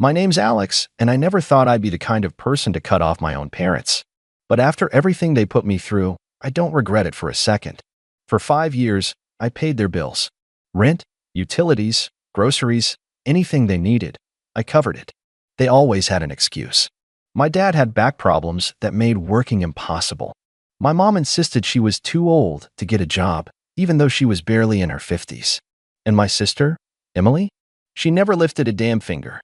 My name's Alex, and I never thought I'd be the kind of person to cut off my own parents. But after everything they put me through, I don't regret it for a second. For 5 years, I paid their bills. Rent, utilities, groceries, anything they needed. I covered it. They always had an excuse. My dad had back problems that made working impossible. My mom insisted she was too old to get a job, even though she was barely in her 50s. And my sister, Emily? She never lifted a damn finger.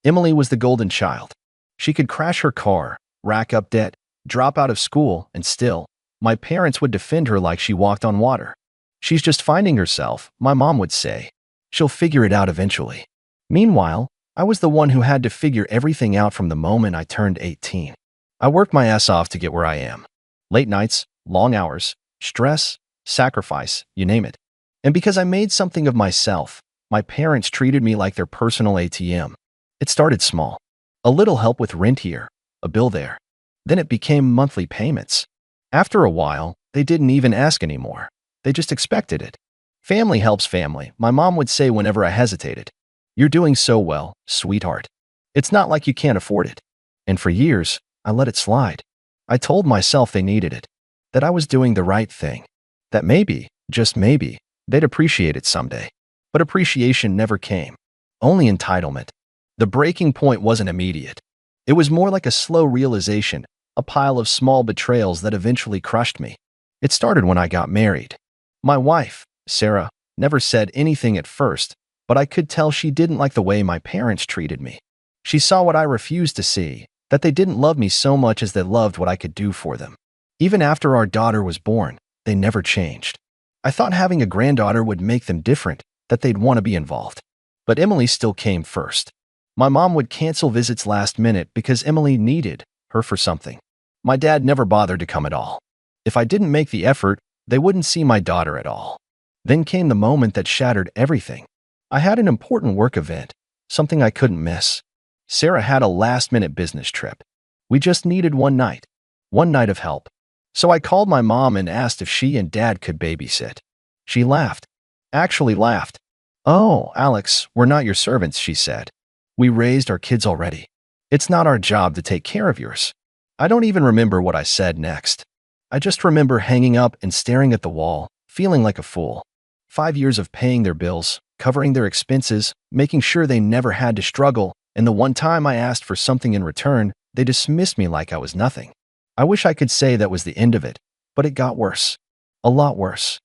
Emily was the golden child. She could crash her car, rack up debt, drop out of school, and still, my parents would defend her like she walked on water. She's just finding herself, my mom would say. She'll figure it out eventually. Meanwhile, I was the one who had to figure everything out from the moment I turned 18. I worked my ass off to get where I am. Late nights, long hours, stress, sacrifice, you name it. And because I made something of myself, my parents treated me like their personal ATM. It started small. A little help with rent here, a bill there. Then it became monthly payments. After a while, they didn't even ask anymore. They just expected it. Family helps family, my mom would say whenever I hesitated. You're doing so well, sweetheart. It's not like you can't afford it. And for years, I let it slide. I told myself they needed it, that I was doing the right thing, that maybe, just maybe, they'd appreciate it someday. But appreciation never came. Only entitlement. The breaking point wasn't immediate. It was more like a slow realization, a pile of small betrayals that eventually crushed me. It started when I got married. My wife, Sarah, never said anything at first, but I could tell she didn't like the way my parents treated me. She saw what I refused to see, that they didn't love me so much as they loved what I could do for them. Even after our daughter was born, they never changed. I thought having a granddaughter would make them different, that they'd want to be involved. But Emily still came first. My mom would cancel visits last minute because Emily needed her for something. My dad never bothered to come at all. If I didn't make the effort, they wouldn't see my daughter at all. Then came the moment that shattered everything. I had an important work event, something I couldn't miss. Sarah had a last-minute business trip. We just needed one night of help. So I called my mom and asked if she and dad could babysit. She laughed. Actually laughed. "Oh, Alex, we're not your servants," she said. "We raised our kids already. It's not our job to take care of yours." I don't even remember what I said next. I just remember hanging up and staring at the wall, feeling like a fool. 5 years of paying their bills, covering their expenses, making sure they never had to struggle, and the one time I asked for something in return, they dismissed me like I was nothing. I wish I could say that was the end of it, but it got worse. A lot worse.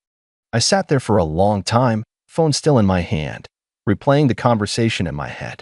I sat there for a long time, phone still in my hand, replaying the conversation in my head.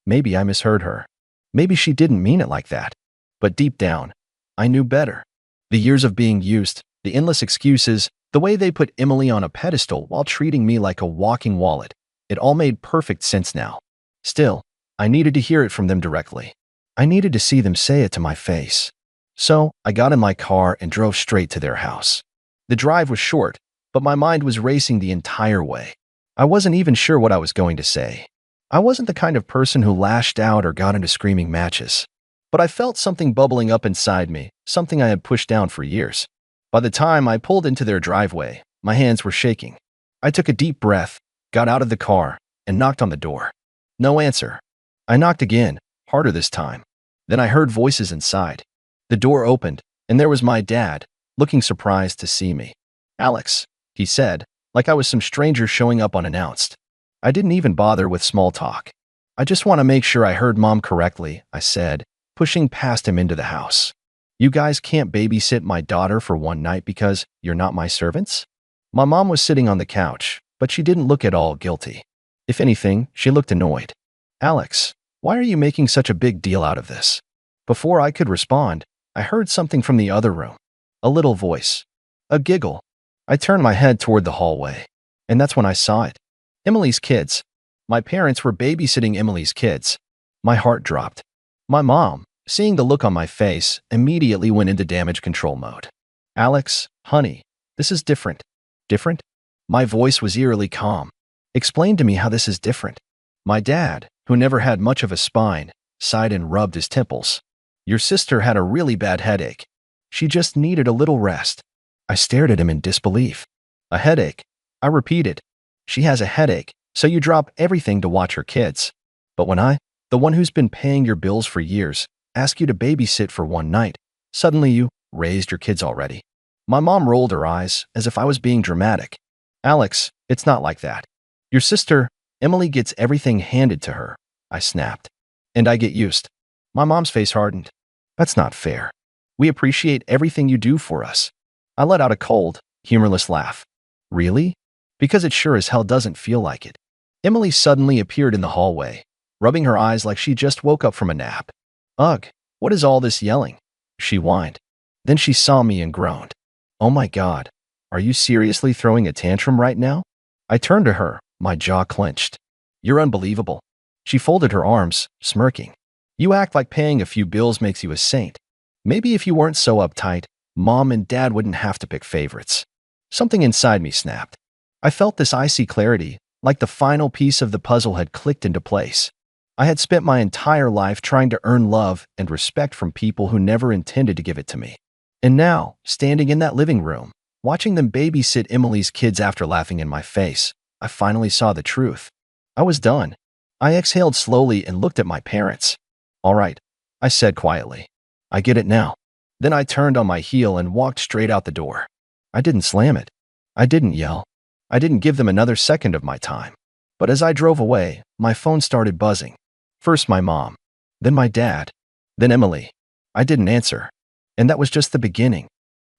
Maybe I misheard her. Maybe she didn't mean it like that. But deep down, I knew better. The years of being used, the endless excuses, the way they put Emily on a pedestal while treating me like a walking wallet, it all made perfect sense now. Still, I needed to hear it from them directly. I needed to see them say it to my face. So I got in my car and drove straight to their house. The drive was short, but my mind was racing the entire way. I wasn't even sure what I was going to say. I wasn't the kind of person who lashed out or got into screaming matches. But I felt something bubbling up inside me, something I had pushed down for years. By the time I pulled into their driveway, my hands were shaking. I took a deep breath, got out of the car, and knocked on the door. No answer. I knocked again, harder this time. Then I heard voices inside. The door opened, and there was my dad, looking surprised to see me. "Alex," he said, like I was some stranger showing up unannounced. I didn't even bother with small talk. "I just want to make sure I heard Mom correctly," I said, pushing past him into the house. "You guys can't babysit my daughter for one night because you're not my servants?" My mom was sitting on the couch, but she didn't look at all guilty. If anything, she looked annoyed. "Alex, why are you making such a big deal out of this?" Before I could respond, I heard something from the other room. A little voice. A giggle. I turned my head toward the hallway, and that's when I saw it. Emily's kids. My parents were babysitting Emily's kids. My heart dropped. My mom, seeing the look on my face, immediately went into damage control mode. "Alex, honey, this is different." "Different?" My voice was eerily calm. "Explain to me how this is different." My dad, who never had much of a spine, sighed and rubbed his temples. "Your sister had a really bad headache. She just needed a little rest." I stared at him in disbelief. "A headache?" I repeated. "She has a headache, so you drop everything to watch her kids." But when I The one who's been paying your bills for years, ask you to babysit for one night. Suddenly you raised your kids already. My mom rolled her eyes as if I was being dramatic. Alex, it's not like that. Your sister, Emily, gets everything handed to her, I snapped. And I get used. My mom's face hardened. That's not fair. We appreciate everything you do for us. I let out a cold, humorless laugh. Really? Because it sure as hell doesn't feel like it. Emily suddenly appeared in the hallway, rubbing her eyes like she just woke up from a nap. Ugh, what is all this yelling? She whined. Then she saw me and groaned. Oh my God, are you seriously throwing a tantrum right now? I turned to her, my jaw clenched. You're unbelievable. She folded her arms, smirking. You act like paying a few bills makes you a saint. Maybe if you weren't so uptight, Mom and Dad wouldn't have to pick favorites. Something inside me snapped. I felt this icy clarity, like the final piece of the puzzle had clicked into place. I had spent my entire life trying to earn love and respect from people who never intended to give it to me. And now, standing in that living room, watching them babysit Emily's kids after laughing in my face, I finally saw the truth. I was done. I exhaled slowly and looked at my parents. All right, I said quietly. I get it now. Then I turned on my heel and walked straight out the door. I didn't slam it. I didn't yell. I didn't give them another second of my time. But as I drove away, my phone started buzzing. First my mom, then my dad, then Emily. I didn't answer. And that was just the beginning.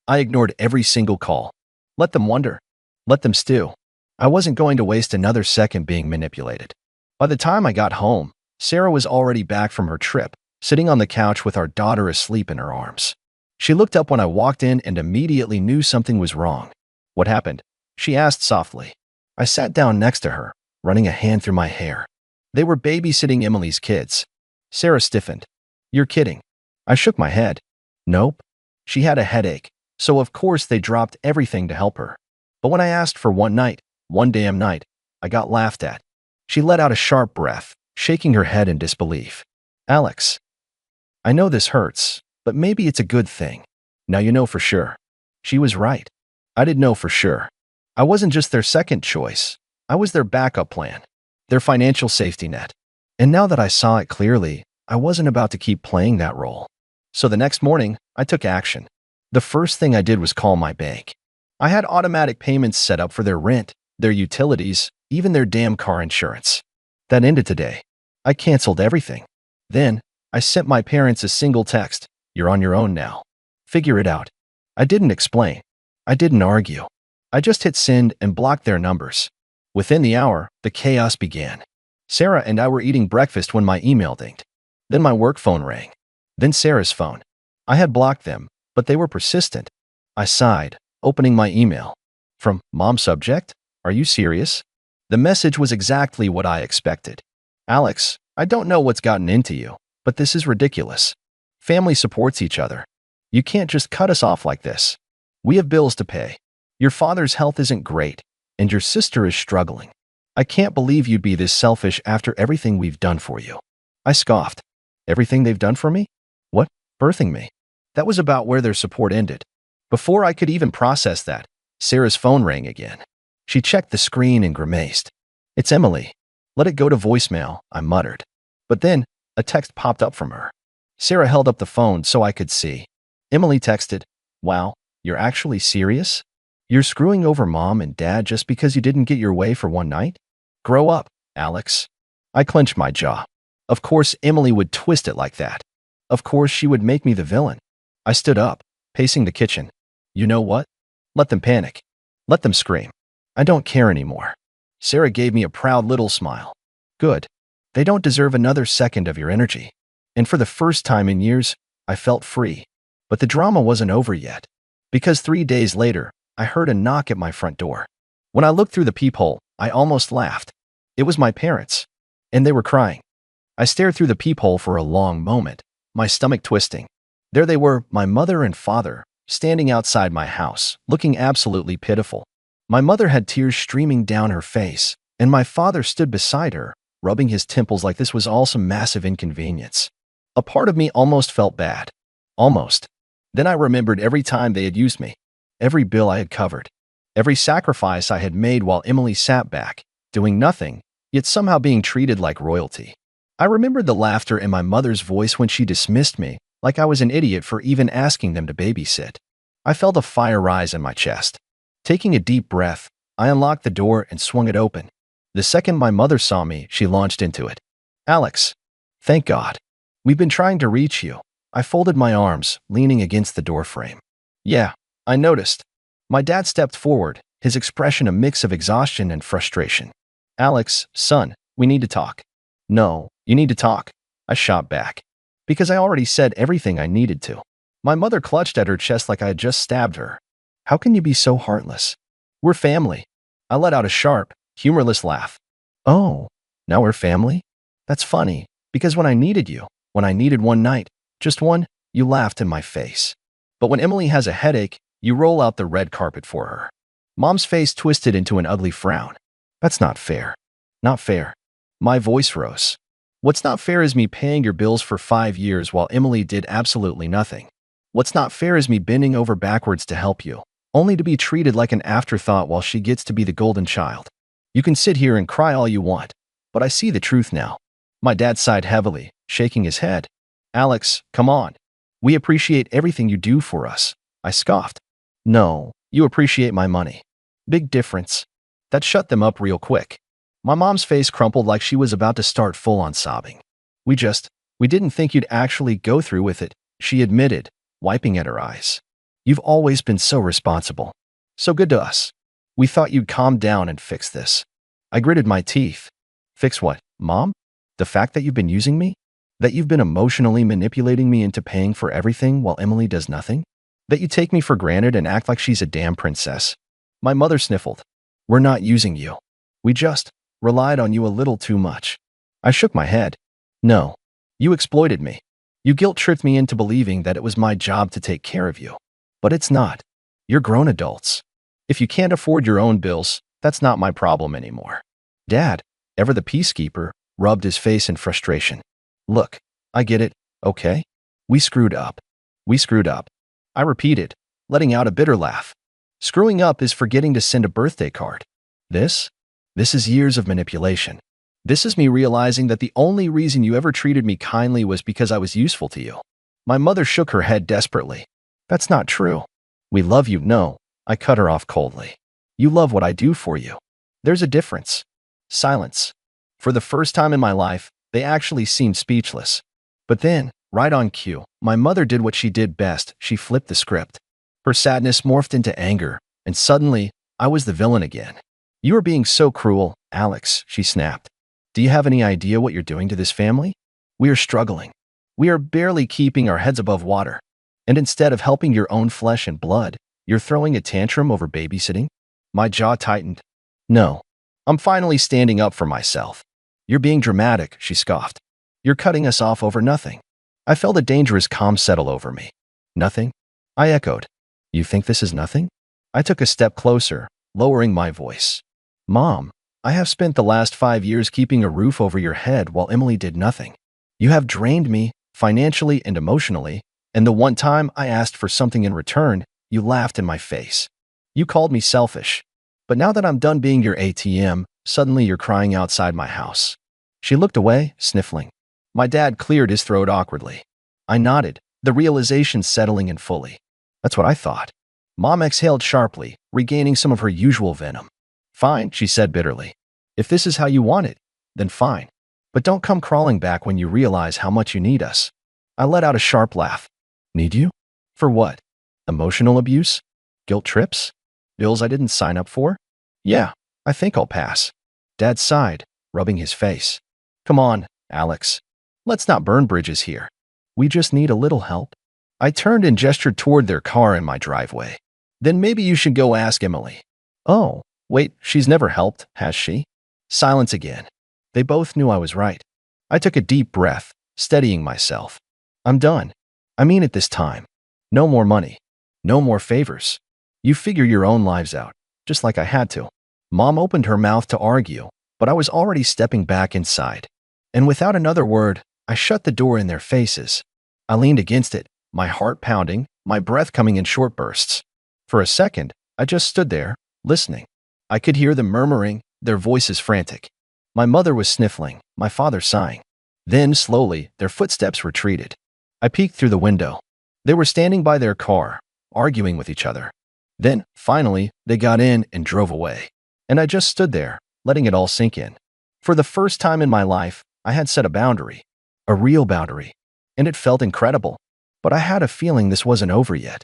I ignored every single call. Let them wonder. Let them stew. I wasn't going to waste another second being manipulated. By the time I got home, Sarah was already back from her trip, sitting on the couch with our daughter asleep in her arms. She looked up when I walked in and immediately knew something was wrong. What happened? She asked softly. I sat down next to her, running a hand through my hair. They were babysitting Emily's kids. Sarah stiffened. You're kidding. I shook my head. Nope. She had a headache, so of course they dropped everything to help her. But when I asked for one damn night, I got laughed at. She let out a sharp breath, shaking her head in disbelief. Alex, I know this hurts, but maybe it's a good thing. Now you know for sure. She was right. I did know for sure. I wasn't just their second choice. I was their backup plan, their financial safety net. And now that I saw it clearly, I wasn't about to keep playing that role. So the next morning, I took action. The first thing I did was call my bank. I had automatic payments set up for their rent, their utilities, even their damn car insurance. That ended today. I canceled everything. Then, I sent my parents a single text. You're on your own now. Figure it out. I didn't explain. I didn't argue. I just hit send and blocked their numbers. Within the hour, the chaos began. Sarah and I were eating breakfast when my email dinged. Then my work phone rang. Then Sarah's phone. I had blocked them, but they were persistent. I sighed, opening my email. From Mom subject? Are you serious? The message was exactly what I expected. Alex, I don't know what's gotten into you, but this is ridiculous. Family supports each other. You can't just cut us off like this. We have bills to pay. Your father's health isn't great, and your sister is struggling. I can't believe you'd be this selfish after everything we've done for you. I scoffed. Everything they've done for me? What? Birthing me? That was about where their support ended. Before I could even process that, Sarah's phone rang again. She checked the screen and grimaced. It's Emily. Let it go to voicemail, I muttered. But then, a text popped up from her. Sarah held up the phone so I could see. Emily texted, Wow, you're actually serious? You're screwing over Mom and Dad just because you didn't get your way for one night? Grow up, Alex. I clenched my jaw. Of course Emily would twist it like that. Of course she would make me the villain. I stood up, pacing the kitchen. You know what? Let them panic. Let them scream. I don't care anymore. Sarah gave me a proud little smile. Good. They don't deserve another second of your energy. And for the first time in years, I felt free. But the drama wasn't over yet. Because 3 days later, I heard a knock at my front door. When I looked through the peephole, I almost laughed. It was my parents. And they were crying. I stared through the peephole for a long moment, my stomach twisting. There they were, my mother and father, standing outside my house, looking absolutely pitiful. My mother had tears streaming down her face, and my father stood beside her, rubbing his temples like this was all some massive inconvenience. A part of me almost felt bad. Almost. Then I remembered every time they had used me, every bill I had covered, every sacrifice I had made while Emily sat back, doing nothing, yet somehow being treated like royalty. I remembered the laughter in my mother's voice when she dismissed me, like I was an idiot for even asking them to babysit. I felt a fire rise in my chest. Taking a deep breath, I unlocked the door and swung it open. The second my mother saw me, she launched into it. "Alex, thank God. We've been trying to reach you." I folded my arms, leaning against the doorframe. "Yeah, I noticed." My dad stepped forward, his expression a mix of exhaustion and frustration. "Alex, son, we need to talk." "No, you need to talk," I shot back. Because I already said everything I needed to. My mother clutched at her chest like I had just stabbed her. "How can you be so heartless? We're family." I let out a sharp, humorless laugh. "Oh, now we're family? That's funny, because when I needed you, when I needed one night, just one, you laughed in my face. But when Emily has a headache, you roll out the red carpet for her." Mom's face twisted into an ugly frown. "That's not fair. Not fair." My voice rose. "What's not fair is me paying your bills for 5 years while Emily did absolutely nothing. What's not fair is me bending over backwards to help you, only to be treated like an afterthought while she gets to be the golden child. You can sit here and cry all you want, but I see the truth now." My dad sighed heavily, shaking his head. "Alex, come on. We appreciate everything you do for us." I scoffed. "No, you appreciate my money. Big difference." That shut them up real quick. My mom's face crumpled like she was about to start full-on sobbing. We didn't think you'd actually go through with it," she admitted, wiping at her eyes. "You've always been so responsible. So good to us. We thought you'd calm down and fix this." I gritted my teeth. "Fix what, Mom? The fact that you've been using me? That you've been emotionally manipulating me into paying for everything while Emily does nothing? That you take me for granted and act like she's a damn princess?" My mother sniffled. "We're not using you. We just relied on you a little too much." I shook my head. "No, you exploited me. You guilt-tripped me into believing that it was my job to take care of you. But it's not. You're grown adults. If you can't afford your own bills, that's not my problem anymore." Dad, ever the peacekeeper, rubbed his face in frustration. "Look, I get it, okay? We screwed up. We screwed up." I repeated, letting out a bitter laugh. "Screwing up is forgetting to send a birthday card. This is years of manipulation. This is me realizing that the only reason you ever treated me kindly was because I was useful to you." My mother shook her head desperately. "That's not true. We love you." "No," I cut her off coldly. "You love what I do for you. There's a difference." Silence. For the first time in my life, they actually seemed speechless. But then, right on cue, my mother did what she did best. She flipped the script. Her sadness morphed into anger, and suddenly, I was the villain again. "You are being so cruel, Alex," she snapped. "Do you have any idea what you're doing to this family? We are struggling. We are barely keeping our heads above water. And instead of helping your own flesh and blood, you're throwing a tantrum over babysitting?" My jaw tightened. "No, I'm finally standing up for myself." "You're being dramatic," she scoffed. "You're cutting us off over nothing." I felt a dangerous calm settle over me. "Nothing?" I echoed. "You think this is nothing?" I took a step closer, lowering my voice. "Mom, I have spent the last 5 years keeping a roof over your head while Emily did nothing. You have drained me, financially and emotionally, and the one time I asked for something in return, you laughed in my face. You called me selfish. But now that I'm done being your ATM, suddenly you're crying outside my house." She looked away, sniffling. My dad cleared his throat awkwardly. I nodded, the realization settling in fully. "That's what I thought." Mom exhaled sharply, regaining some of her usual venom. "Fine," she said bitterly. "If this is how you want it, then fine. But don't come crawling back when you realize how much you need us." I let out a sharp laugh. "Need you? For what? Emotional abuse? Guilt trips? Bills I didn't sign up for? Yeah, I think I'll pass." Dad sighed, rubbing his face. "Come on, Alex. Let's not burn bridges here. We just need a little help." I turned and gestured toward their car in my driveway. "Then maybe you should go ask Emily." "Oh, wait, she's never helped, has she?" Silence again. They both knew I was right. I took a deep breath, steadying myself. "I'm done. I mean it this time. No more money. No more favors. You figure your own lives out, just like I had to." Mom opened her mouth to argue, but I was already stepping back inside. And without another word, I shut the door in their faces. I leaned against it, my heart pounding, my breath coming in short bursts. For a second, I just stood there, listening. I could hear them murmuring, their voices frantic. My mother was sniffling, my father sighing. Then, slowly, their footsteps retreated. I peeked through the window. They were standing by their car, arguing with each other. Then, finally, they got in and drove away. And I just stood there, letting it all sink in. For the first time in my life, I had set a boundary. A real boundary. And it felt incredible. But I had a feeling this wasn't over yet.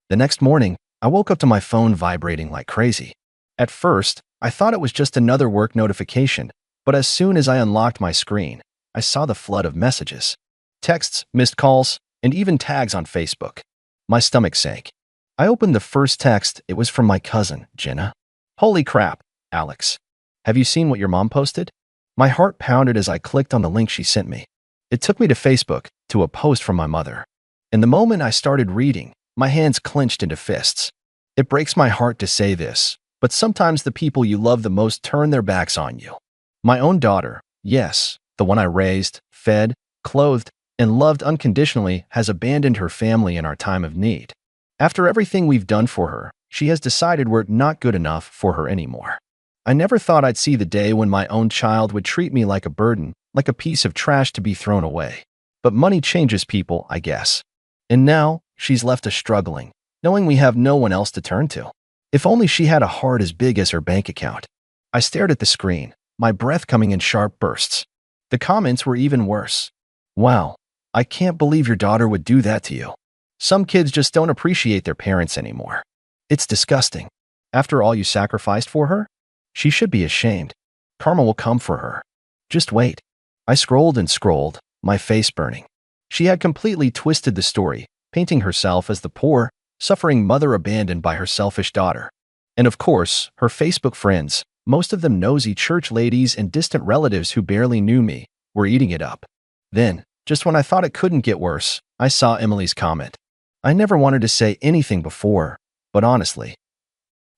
The next morning, I woke up to my phone vibrating like crazy. At first, I thought it was just another work notification, but as soon as I unlocked my screen, I saw the flood of messages. Texts, missed calls, and even tags on Facebook. My stomach sank. I opened the first text. It was from my cousin, Jenna. "Holy crap, Alex. Have you seen what your mom posted?" My heart pounded as I clicked on the link she sent me. It took me to Facebook, to a post from my mother. And the moment I started reading, my hands clenched into fists. It breaks my heart to say this, but sometimes the people you love the most turn their backs on you. My own daughter, yes, the one I raised, fed, clothed, and loved unconditionally, has abandoned her family in our time of need. After everything we've done for her, she has decided we're not good enough for her anymore. I never thought I'd see the day when my own child would treat me like a burden, like a piece of trash to be thrown away. But money changes people, I guess. And now, she's left us struggling, knowing we have no one else to turn to. If only she had a heart as big as her bank account. I stared at the screen, my breath coming in sharp bursts. The comments were even worse. "Wow, I can't believe your daughter would do that to you. Some kids just don't appreciate their parents anymore. It's disgusting. After all you sacrificed for her? She should be ashamed. Karma will come for her. Just wait." I scrolled and scrolled, my face burning. She had completely twisted the story, painting herself as the poor, suffering mother abandoned by her selfish daughter. And of course, her Facebook friends, most of them nosy church ladies and distant relatives who barely knew me, were eating it up. Then, just when I thought it couldn't get worse, I saw Emily's comment. I never wanted to say anything before, but honestly,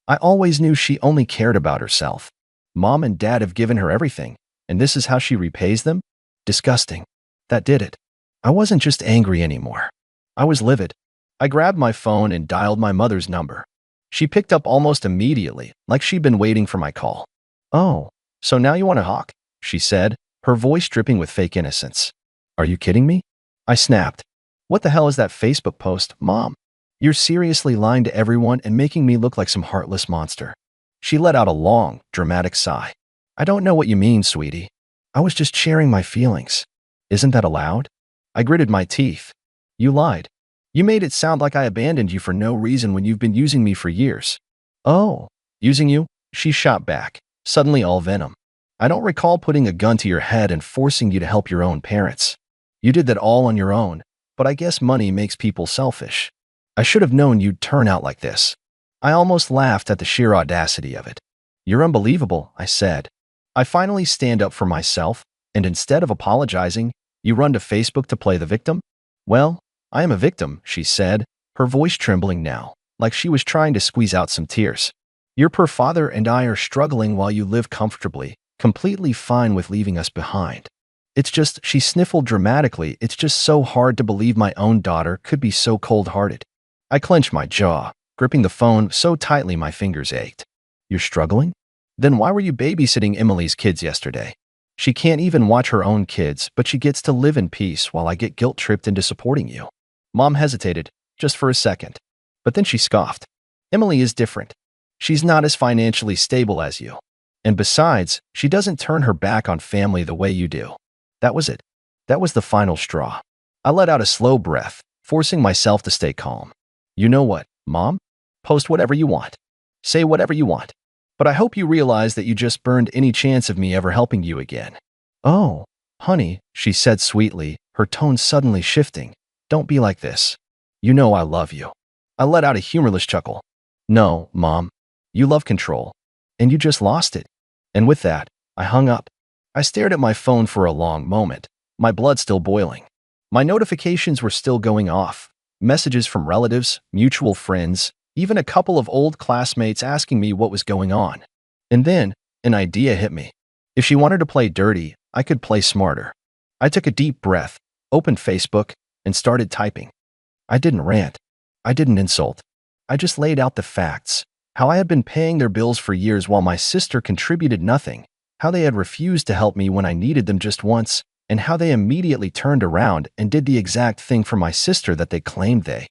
I always knew she only cared about herself. Mom and Dad have given her everything, and this is how she repays them? Disgusting. That did it. I wasn't just angry anymore. I was livid. I grabbed my phone and dialed my mother's number. She picked up almost immediately, like she'd been waiting for my call. "Oh, so now you want to talk?" she said, her voice dripping with fake innocence. "Are you kidding me?" I snapped. "What the hell is that Facebook post, Mom? You're seriously lying to everyone and making me look like some heartless monster." She let out a long, dramatic sigh. "I don't know what you mean, sweetie. I was just sharing my feelings. Isn't that allowed?" I gritted my teeth. "You lied. You made it sound like I abandoned you for no reason when you've been using me for years." "Oh, using you?" she shot back, suddenly all venom. "I don't recall putting a gun to your head and forcing you to help your own parents. You did that all on your own, but I guess money makes people selfish. I should have known you'd turn out like this." I almost laughed at the sheer audacity of it. "You're unbelievable," I said. "I finally stand up for myself, and instead of apologizing, you run to Facebook to play the victim?" "Well, I am a victim," she said, her voice trembling now, like she was trying to squeeze out some tears. "Your poor father and I are struggling while you live comfortably, completely fine with leaving us behind. It's just," she sniffled dramatically, "it's just so hard to believe my own daughter could be so cold-hearted." I clenched my jaw, gripping the phone so tightly my fingers ached. "You're struggling? Then why were you babysitting Emily's kids yesterday? She can't even watch her own kids, but she gets to live in peace while I get guilt-tripped into supporting you." Mom hesitated, just for a second. But then she scoffed. "Emily is different. She's not as financially stable as you. And besides, she doesn't turn her back on family the way you do." That was it. That was the final straw. I let out a slow breath, forcing myself to stay calm. "You know what, Mom? Post whatever you want. Say whatever you want. But I hope you realize that you just burned any chance of me ever helping you again." "Oh, honey," she said sweetly, her tone suddenly shifting. "Don't be like this. You know I love you." I let out a humorless chuckle. "No, Mom. You love control. And you just lost it." And with that, I hung up. I stared at my phone for a long moment, my blood still boiling. My notifications were still going off. Messages from relatives, mutual friends, even a couple of old classmates asking me what was going on. And then, an idea hit me. If she wanted to play dirty, I could play smarter. I took a deep breath, opened Facebook, and started typing. I didn't rant. I didn't insult. I just laid out the facts. How I had been paying their bills for years while my sister contributed nothing. How they had refused to help me when I needed them just once. and how they immediately turned around and did the exact thing for my sister that they claimed they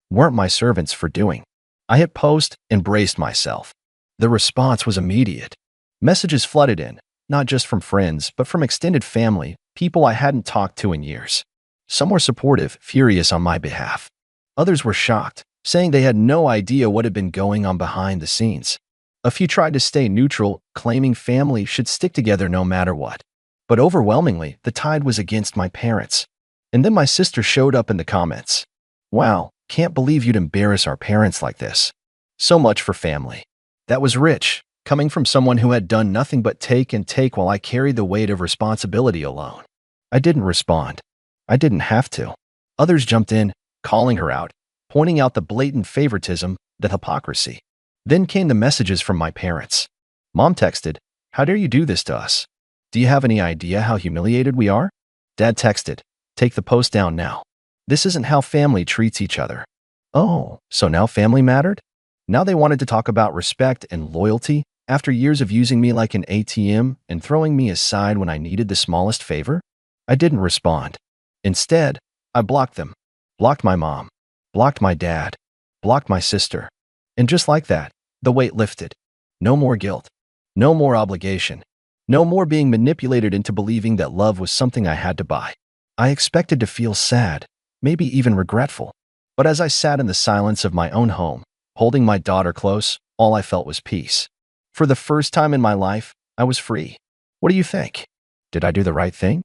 weren't my servants for doing. I hit post and braced myself. The response was immediate. Messages flooded in, not just from friends, but from extended family, people I hadn't talked to in years. Some were supportive, furious on my behalf. Others were shocked, saying they had no idea what had been going on behind the scenes. A few tried to stay neutral, claiming family should stick together no matter what. But overwhelmingly, the tide was against my parents. And then my sister showed up in the comments. "Wow, can't believe you'd embarrass our parents like this. So much for family." That was rich, coming from someone who had done nothing but take and take while I carried the weight of responsibility alone. I didn't respond. I didn't have to. Others jumped in, calling her out, pointing out the blatant favoritism, the hypocrisy. Then came the messages from my parents. Mom texted, "How dare you do this to us? Do you have any idea how humiliated we are?" Dad texted, "Take the post down now. This isn't how family treats each other." Oh, so now family mattered? Now they wanted to talk about respect and loyalty after years of using me like an ATM and throwing me aside when I needed the smallest favor? I didn't respond. Instead, I blocked them. Blocked my mom. Blocked my dad. Blocked my sister. And just like that, the weight lifted. No more guilt. No more obligation. No more being manipulated into believing that love was something I had to buy. I expected to feel sad, maybe even regretful. But as I sat in the silence of my own home, holding my daughter close, all I felt was peace. For the first time in my life, I was free. What do you think? Did I do the right thing?